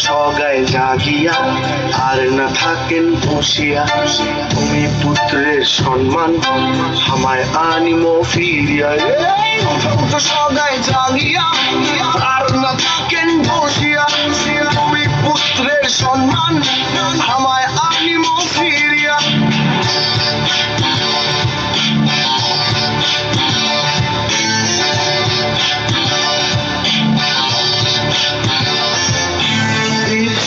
সগায় জাগিয়া আর না থাকেন বসিয়া তুমি পুত্রের সম্মান আমায় আনিমো ফিরিয়া সগায় জাগিয়া আর না থাকেন বসিয়া তুমি পুত্রের সম্মান আমায় আনিমো ফিরিয়া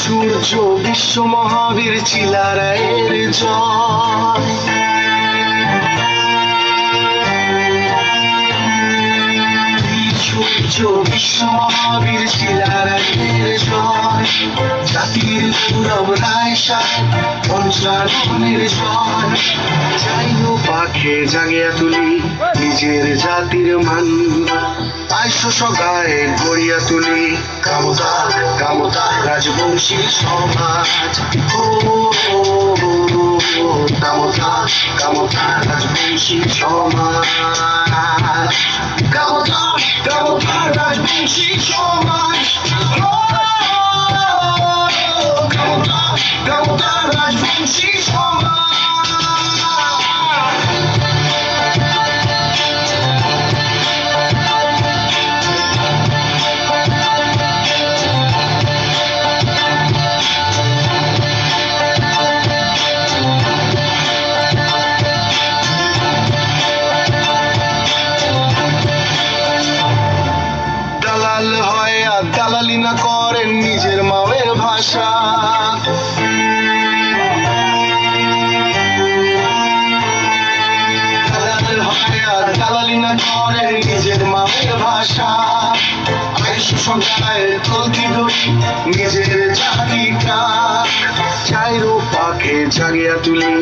সূর্য বিশ্ব মহাবীর চিলারায়ের জয় সূর্য বিশ্ব মহাবীর চিলারায়ের জয় জাতির গৌরব রায় সাহেব পঞ্চাননের জয় চাইনো পাখে জাগিয়া তুলি নিজের জাতির মান আইসো সগায় গড়িয়া তুলি কামতা কামতা রাজবংশী সমাজ কামতা কামতা রাজবংশী সমাজ কামতা কামতা রাজবংশী সমাজ কামতা কামতা রাজবংশী সমাজ দালালি না করেন নিজের মায়ের ভাষা দালালি না করেন নিজের মায়ের ভাষা আইসো সগায় তুলতি ধরি নিজের জাতিটা চাইরো পাখে জাগিয়া তুলি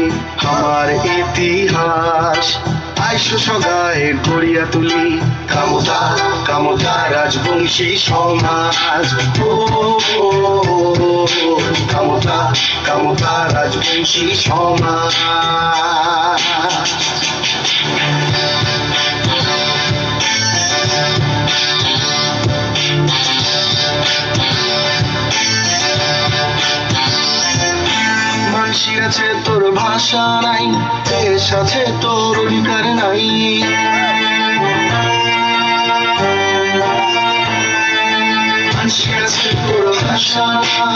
আমার ইতিহাস আইসো সগায় গড়িয়া তুলি কামতা কামতা রাজবংশী সমাজ কামতা কামতা রাজবংশী সমাজ মানসি আছে তোর ভাষা নাই দেশ আছে তোর অধিকার নাই মানসি আছে তোর ভাষা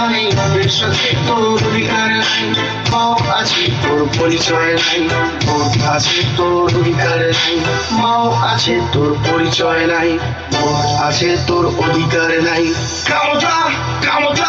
নাই দেশ আছে তোর অধিকার নাই মাও আছে তোর পরিচয় নাই ভোট আছে তোর অধিকার নাই মাও আছে তোর পরিচয় নাই ভোট আছে তোর অধিকার নাই কামতা কামতা